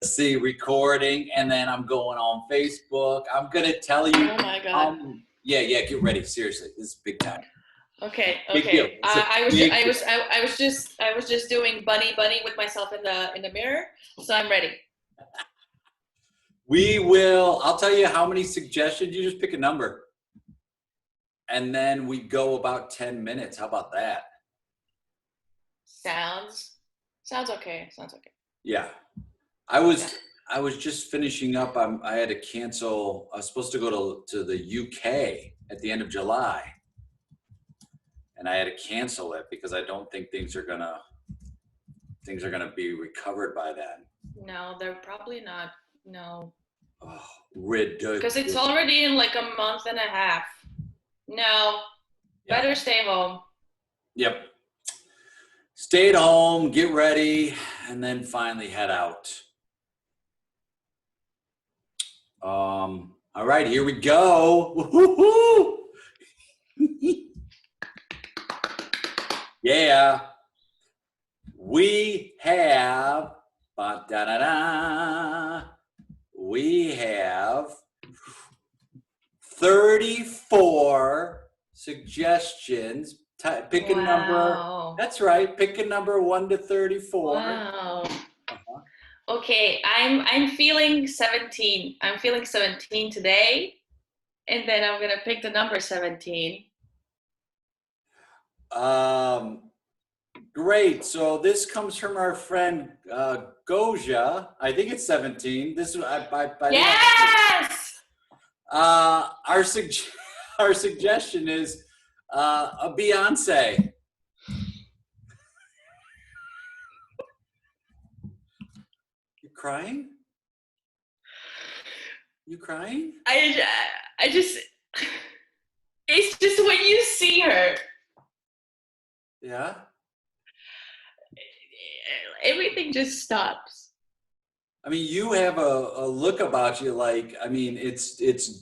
See, recording, and then I'm going on Facebook. I'm gonna tell you. Oh my God. Yeah, get ready. Seriously, this is big time. Okay. Big deal. I was just doing bunny with myself in the mirror, so I'm ready. I'll tell you how many suggestions. You just pick a number, and then we go about 10 minutes. How about that? Sounds okay. Sounds okay. Yeah. I was just finishing up. I had to cancel. I was supposed to go to the UK at the end of July, and I had to cancel it because I don't think things are gonna be recovered by then. No, they're probably not. No. Oh, ridiculous. Because it's already in like a month and a half. No. Yeah. Better stay home. Yep. Stay at home, get ready, and then finally head out. All right, here we go. Woo-hoo-hoo. Yeah. We have, we have 34 suggestions. Pick a number. That's right. Pick a number 1 to 34. Wow. Okay, I'm feeling 17. I'm feeling 17 today, and then I'm gonna pick the number 17. Great. So this comes from our friend Gosia. I think it's 17. This yes. Our suggestion is a Beyonce. Crying? You crying? I just, it's just when you see her. Yeah? Everything just stops. I mean, you have a look about you like, I mean, it's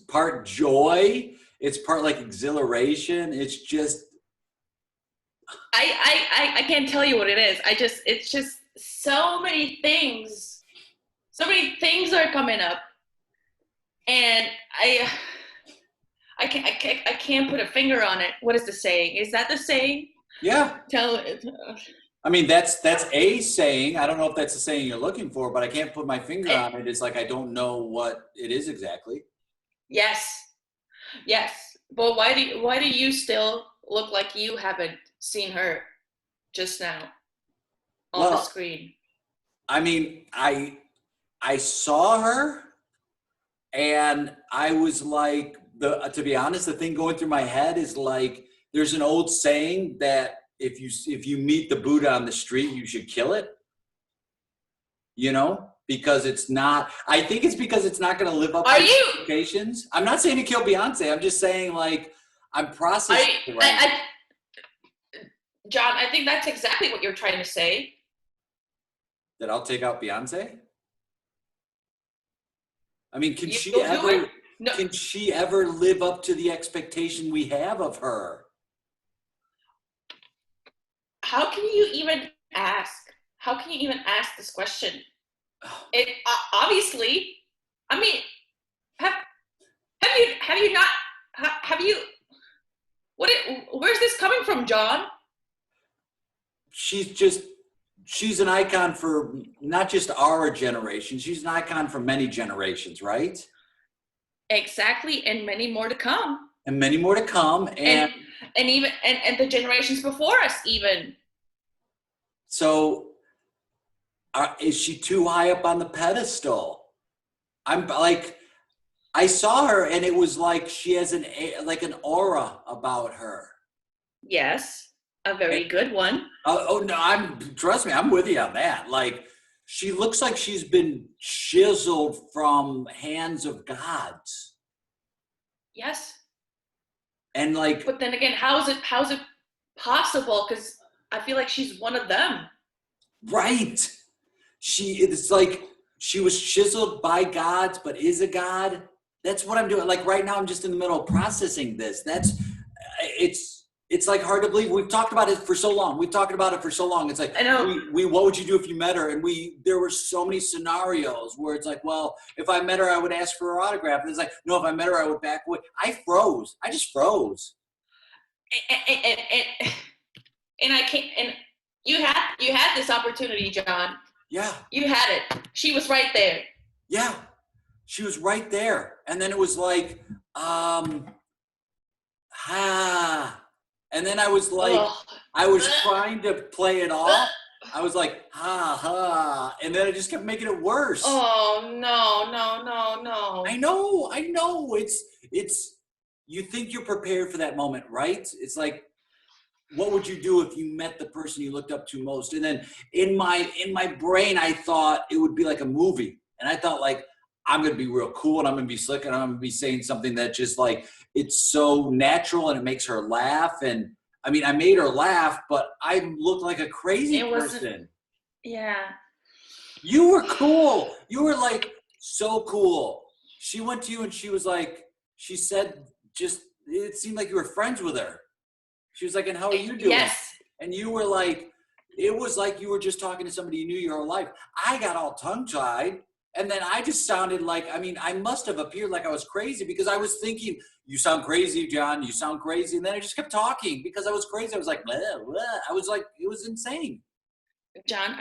part joy, it's part like exhilaration, it's just. I can't tell you what it is. It's just so many things. So many things are coming up, and I can't put a finger on it. What is the saying? Is that the saying? Yeah. Tell it. I mean, that's a saying. I don't know if that's the saying you're looking for, but I can't put my finger on it. It's like I don't know what it is exactly. Yes. But why do you still look like you haven't seen her just now on the screen? I mean, I saw her, and I was like, to be honest, the thing going through my head is like, there's an old saying that if you meet the Buddha on the street, you should kill it. You know, because it's not. I think it's because it's not going to live up to expectations. I'm not saying to kill Beyonce. I'm just saying like I'm processing. John, I think that's exactly what you're trying to say. That I'll take out Beyonce? I mean, can she ever live up to the expectation we have of her? How can you even ask? How can you even ask this question? It obviously. I mean, have you? Where's this coming from, John? She's an icon for not just our generation. She's an icon for many generations, right? Exactly, and many more to come. And many more to come, and even the generations before us, even. So, is she too high up on the pedestal? I'm like, I saw her, and it was like she has an aura about her. Yes. A very good one. Oh no! Trust me, I'm with you on that. Like, she looks like she's been chiseled from hands of gods. Yes. And like, but then again, how is it possible? Because I feel like she's one of them. Right. It's like she was chiseled by gods, but is a god. That's what I'm doing. Like right now, I'm just in the middle of processing this. it's like hard to believe. We've talked about it for so long. We've talked about it for so long. It's like, I know. what would you do if you met her? And there were so many scenarios where it's like, well, if I met her, I would ask for her autograph. And it's like, no, if I met her, I would back away. I froze. I just froze. And I can't, and you had this opportunity, John. Yeah. You had it. She was right there. Yeah. She was right there. And then it was like, and then I was like, I was trying to play it off. I was like, ha. And then I just kept making it worse. Oh, no. I know. It's, you think you're prepared for that moment, right? It's like, what would you do if you met the person you looked up to most? And then in my brain, I thought it would be like a movie. And I thought like, I'm going to be real cool and I'm going to be slick and I'm going to be saying something that just like, it's so natural and it makes her laugh. And I mean, I made her laugh, but I looked like a crazy person. Yeah. You were cool. You were like so cool. She went to you and she was like, she said, just, it seemed like you were friends with her. She was like, and how are you doing? Yes. And you were like, it was like you were just talking to somebody you knew your whole life. I got all tongue-tied. And then I just sounded like, I mean, I must have appeared like I was crazy because I was thinking, you sound crazy, John, you sound crazy. And then I just kept talking because I was crazy. I was like, blah, blah. I was like, it was insane. John,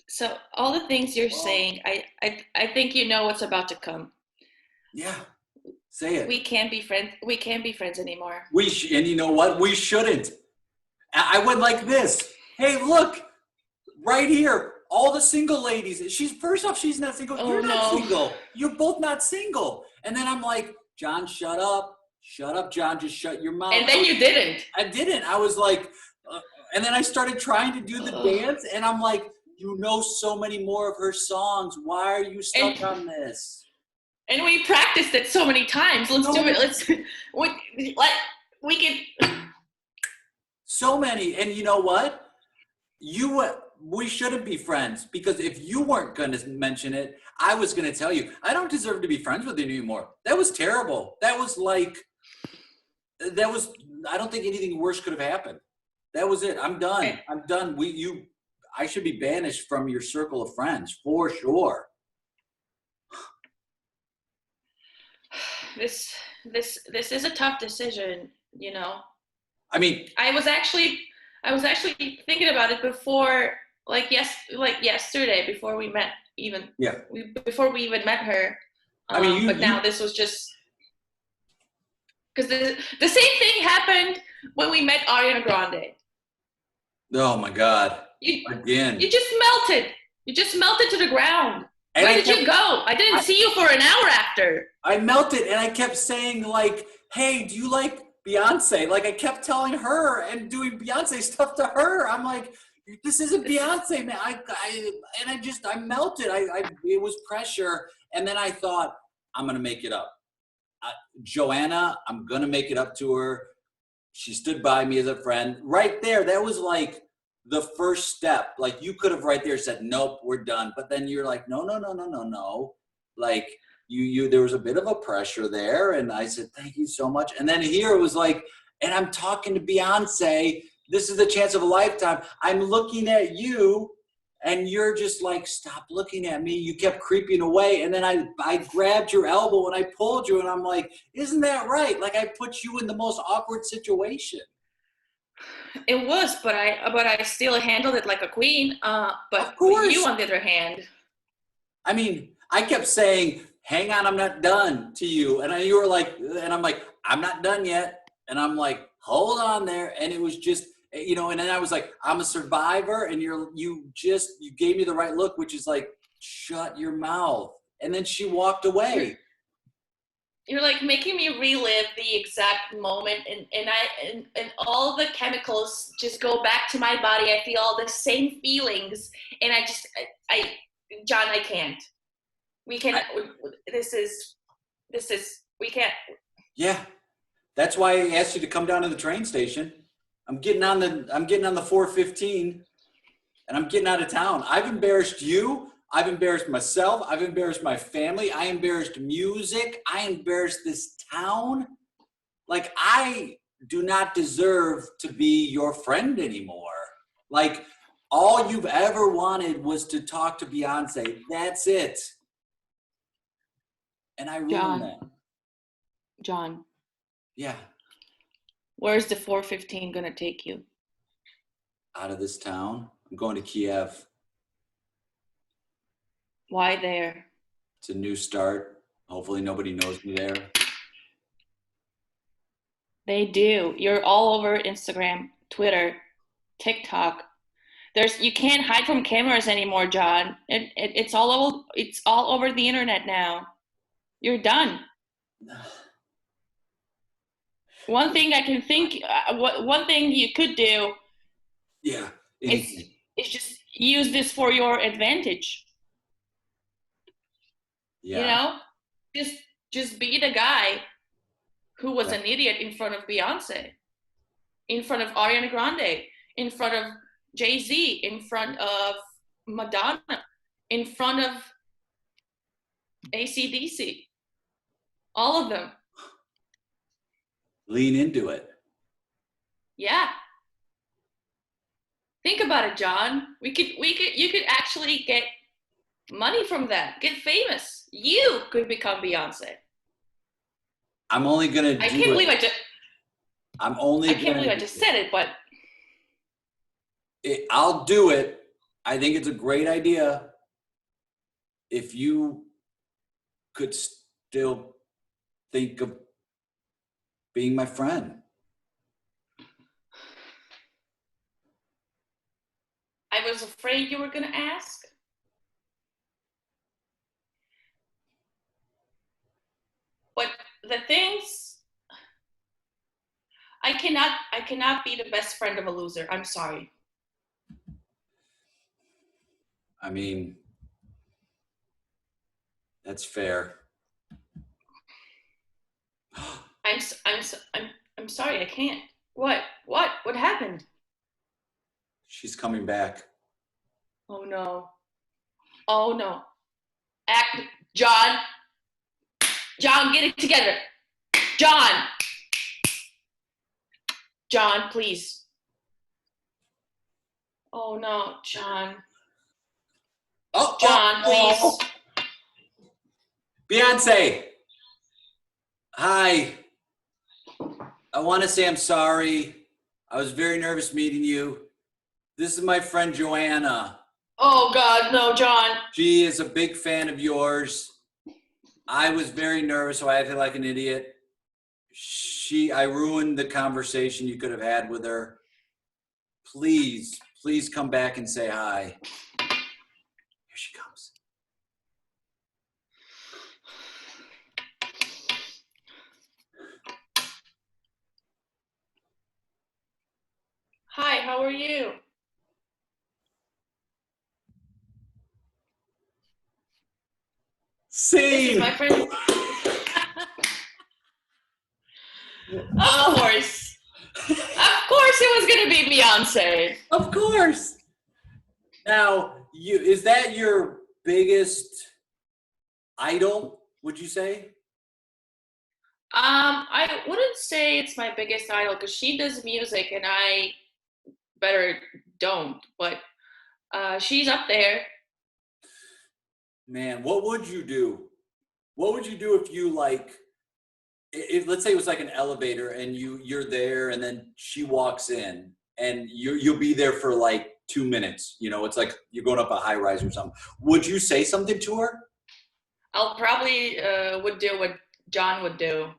so all the things you're saying, I think you know what's about to come. Yeah, say it. We can't be friends. We can't be friends anymore. And you know what? We shouldn't. I went like this. Hey, look, right here. All the single ladies. First off, she's not single. You're not single. You're both not single. And then I'm like, John, shut up. Shut up, John. Just shut your mouth. And then you didn't. I didn't. I was like, and then I started trying to do the dance. And I'm like, you know so many more of her songs. Why are you stuck on this? And we practiced it so many times. Let's do it. We can. So many. And you know what? We shouldn't be friends because if you weren't going to mention it, I was going to tell you, I don't deserve to be friends with you anymore. That was terrible. I don't think anything worse could have happened. That was it. I'm done. Okay. I'm done. I should be banished from your circle of friends for sure. This is a tough decision, you know. I mean, I was actually thinking about it before, yesterday, before we met even. Yeah. Before we even met her. But now this was just because the same thing happened when we met Ariana Grande. Oh my God! Again, you just melted. You just melted to the ground. Where did you go? I didn't see you for an hour after. I melted, and I kept saying like, "Hey, do you like Beyonce?" Like I kept telling her and doing Beyonce stuff to her. I'm like, this isn't Beyonce, man. I melted. It was pressure. And then I thought, I'm going to make it up. Joanna, I'm going to make it up to her. She stood by me as a friend right there. That was like the first step. Like you could have right there said, nope, we're done. But then you're like, no. Like there was a bit of a pressure there. And I said, thank you so much. And then here it was like, and I'm talking to Beyonce. This is the chance of a lifetime. I'm looking at you and you're just like, stop looking at me. You kept creeping away. And then I grabbed your elbow and I pulled you and I'm like, isn't that right? Like I put you in the most awkward situation. It was, but I still handled it like a queen. But of course. You on the other hand. I mean, I kept saying, hang on, I'm not done to you. And you were like, and I'm like, I'm not done yet. And I'm like, hold on there. And it was just, and then I was like, I'm a survivor. And you gave me the right look, which is like, shut your mouth. And then she walked away. You're like making me relive the exact moment. And all the chemicals just go back to my body. I feel all the same feelings. And John, I can't. We can't. We can't. Yeah. That's why I asked you to come down to the train station. I'm getting on the 415 and I'm getting out of town. I've embarrassed you. I've embarrassed myself. I've embarrassed my family. I embarrassed music. I embarrassed this town. Like do not deserve to be your friend anymore. Like, all you've ever wanted was to talk to Beyonce. That's it. And I ruined that. John. Yeah. Where's the 4:15 gonna take you? Out of this town. I'm going to Kiev. Why there? It's a new start. Hopefully nobody knows me there. They do. You're all over Instagram, Twitter, TikTok. You can't hide from cameras anymore, John. It's all over the internet now. You're done. One thing I can think, one thing you could do, Yeah, is just use this for your advantage. yeah. You know, just be the guy who was an idiot in front of Beyonce, in front of Ariana Grande, in front of Jay-Z, in front of Madonna, in front of AC/DC. All of them. Lean into it. Yeah. Think about it, John. You could actually get money from that. Get famous. You could become Beyonce. I'm only gonna do it. I can't believe I just said it, but I'll do it. I think it's a great idea. If you could still think of being my friend. I was afraid you were going to ask. But the things, I cannot be the best friend of a loser. I'm sorry. I mean, that's fair. I'm sorry. I can't. What happened? She's coming back. Oh no. John, get it together. John, please. Oh no, John. John, please. Beyonce. Hi. I want to say I'm sorry. I was very nervous meeting you. This is my friend Joanna. Oh God, no, John. She is a big fan of yours. I was very nervous, so I acted like an idiot. I ruined the conversation you could have had with her. Please come back and say hi. Here she comes. Hi, how are you? This is my friend. Of course it was gonna be Beyonce. Of course. Now, is that your biggest idol, would you say? I wouldn't say it's my biggest idol because she does music and I better don't, but she's up there. Man, what would you do? What would you do if you if let's say it was like an elevator and you're there and then she walks in and you'll be there for like 2 minutes, it's like you're going up a high rise or something. Would you say something to her? I'll probably would do what John would do.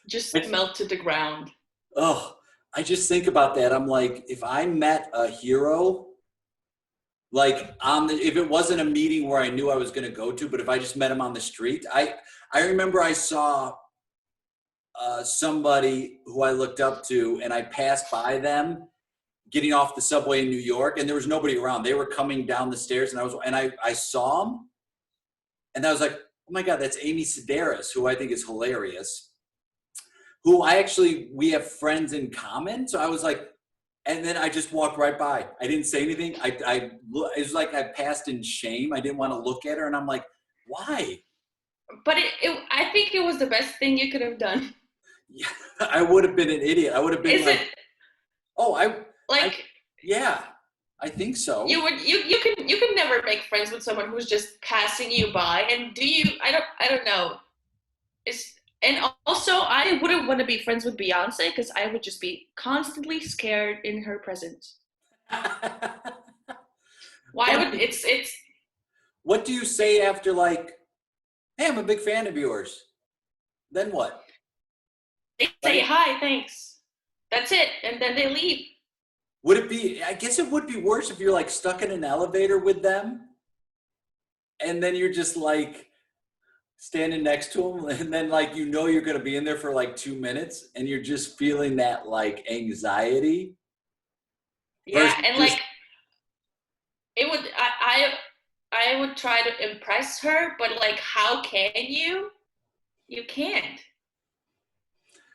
Just melt to the ground. Oh, I just think about that. I'm like, if I met a hero, like if it wasn't a meeting where I knew I was going to go to, but if I just met him on the street, I remember I saw somebody who I looked up to and I passed by them getting off the subway in New York and there was nobody around. They were coming down the stairs and I saw them and I was like, oh my God, that's Amy Sedaris, who I think is hilarious, who we have friends in common. So I was like, and then I just walked right by. I didn't say anything. It was like I passed in shame. I didn't want to look at her and I'm like, why? But I think it was the best thing you could have done. Yeah, I would have been an idiot. I would have been Is like, it oh, like yeah, I think so. you can never make friends with someone who's just passing you by? And do you? I don't know. It's and also I wouldn't want to be friends with Beyonce because I would just be constantly scared in her presence. Why would it's What do you say after like, hey, I'm a big fan of yours? Then what? they say Right? hi, thanks. That's it, and then they leave. Would it be, I guess it would be worse if you're like stuck in an elevator with them and then you're just like standing next to them and then like you're going to be in there for like 2 minutes and you're just feeling that like anxiety Yeah, versus and just, like it would I would try to impress her, but like how can you? You can't.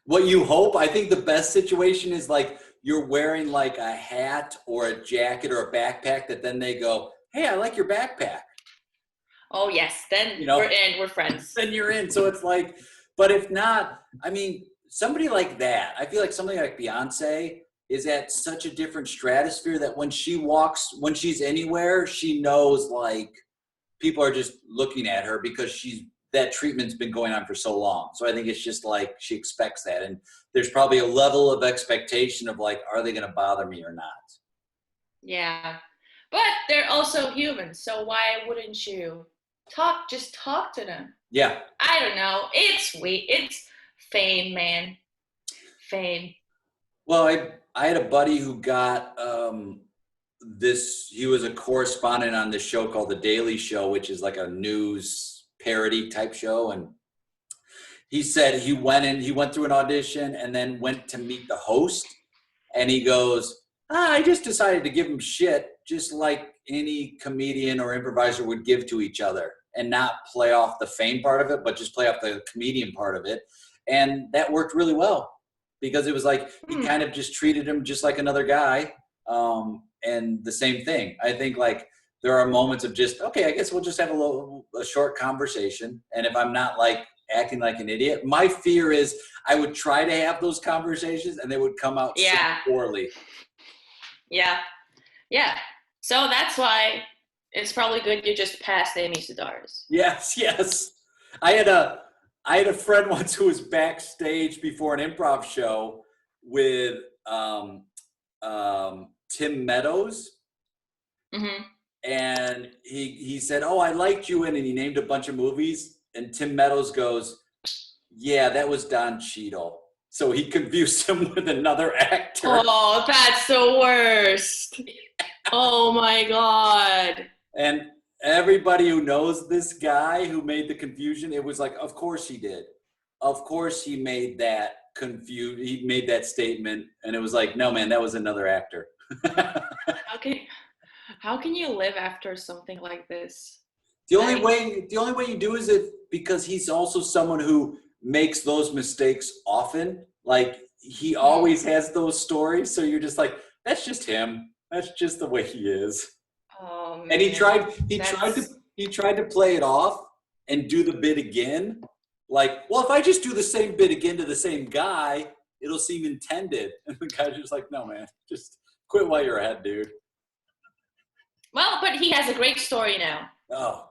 what you hope. I think the best situation is like you're wearing like a hat or a jacket or a backpack that then they go, hey, I like your backpack. Oh yes, then You know, we're in, we're friends. then you're in. So it's like, but if not, I mean, somebody like that, I feel like somebody like Beyonce is at such a different stratosphere that when she walks, when she's anywhere, she knows like people are just looking at her because that treatment's been going on for so long. So I think it's just like she expects that. And there's probably a level of expectation of like, are they going to bother me or not? Yeah. But they're also humans, so why wouldn't you just talk to them? Yeah. I don't know. It's sweet. It's fame, man. Fame. Well, I had a buddy who got he was a correspondent on this show called The Daily Show, which is like a news parody type show. And he said he went through an audition and then went to meet the host. And he goes, I just decided to give him shit just like any comedian or improviser would give to each other and not play off the fame part of it, but just play off the comedian part of it. And that worked really well because it was like he kind of just treated him just like another guy. And the same thing. I think like there are moments of just, okay, I guess we'll just have a short conversation. And if I'm not like acting like an idiot, my fear is I would try to have those conversations and they would come out so poorly. Yeah. Yeah. So that's why it's probably good you just passed Amy Sedaris. Yes, yes. I had a friend once who was backstage before an improv show with Tim Meadows. Mm-hmm. And he said, oh, I liked you in, and he named a bunch of movies. And Tim Meadows goes, yeah, that was Don Cheadle. So he confused him with another actor. Oh, that's the worst. Oh my God. And everybody who knows this guy who made the confusion, it was like, of course he did. Of course he made that he made that statement. And it was like, no, man, that was another actor. How can you live after something like this? The only way you do is because he's also someone who makes those mistakes often. Like he always has those stories. So you're just like, that's just him. That's just the way he is. Oh, man. And he tried to play it off and do the bit again. Like, well, if I just do the same bit again to the same guy, it'll seem intended. And the guy's just like, no, man, just quit while you're ahead, dude. Well, but he has a great story now. Oh,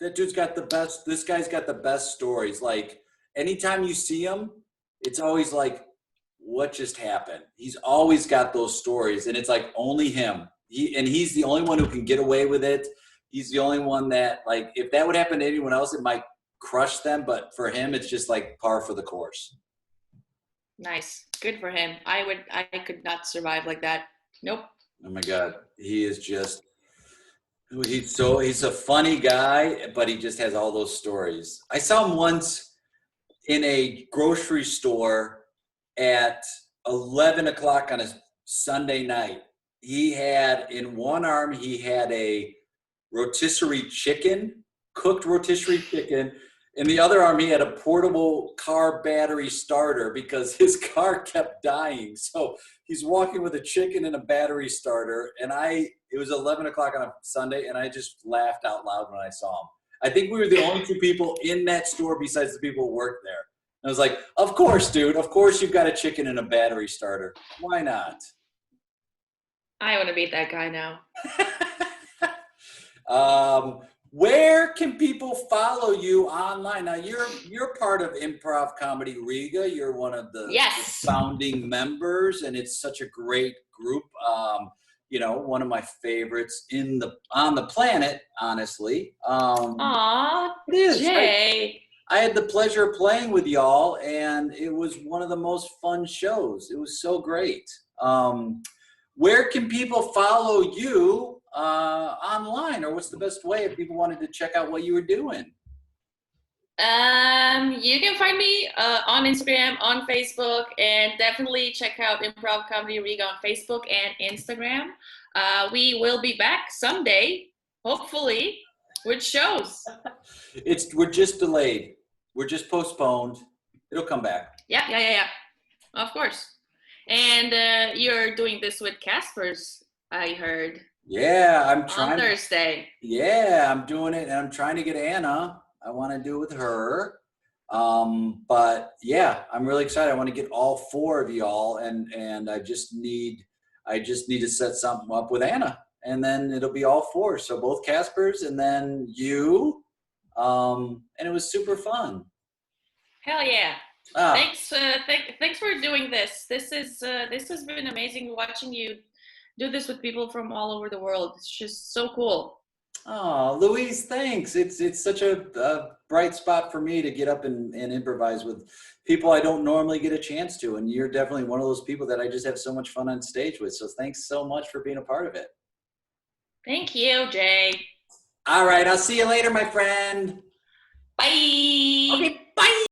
that dude's got the best. This guy's got the best stories. Like, anytime you see him, it's always like, what just happened? He's always got those stories, and it's like only him. He's the only one who can get away with it. He's the only one that, like, if that would happen to anyone else, it might crush them. But for him, it's just like par for the course. Nice. Good for him. I could not survive like that. Nope. Oh my God. He is just, he's a funny guy, but he just has all those stories. I saw him once in a grocery store at 11 o'clock on a Sunday night. He had, in one arm, he had a rotisserie chicken, cooked rotisserie chicken. In the other arm, he had a portable car battery starter because his car kept dying. So he's walking with a chicken and a battery starter. And it was 11 o'clock on a Sunday, and I just laughed out loud when I saw him. I think we were the only two people in that store besides the people who worked there. I was like, of course, dude. Of course you've got a chicken and a battery starter. Why not? I want to beat that guy now. Where can people follow you online? Now you're part of Improv Comedy Riga. You're one of the founding members, and it's such a great group. One of my favorites on the planet, honestly. Aw, it is. Jay. I had the pleasure of playing with y'all, and it was one of the most fun shows. It was so great. Where can people follow you online, or what's the best way if people wanted to check out what you were doing? You can find me on Instagram, on Facebook, and definitely check out Improv Comedy Riga on Facebook and Instagram. We will be back someday, hopefully, with shows. We're just delayed. We're just postponed. It'll come back. Yeah. Of course. And you're doing this with Casper's, I heard. Yeah, I'm trying. On Thursday. Yeah, I'm doing it, and I'm trying to get Anna. I want to do it with her. But yeah, I'm really excited. I want to get all four of y'all, and I just need to set something up with Anna, and then it'll be all four. So both Caspers and then you. And it was super fun. Hell yeah. Thanks for doing this. This has been amazing watching you do this with people from all over the world. It's just so cool. Oh, Luīze, thanks. It's such a bright spot for me to get up and improvise with people I don't normally get a chance to. And you're definitely one of those people that I just have so much fun on stage with. So thanks so much for being a part of it. Thank you, Jay. All right. I'll see you later, my friend. Bye. Okay, bye.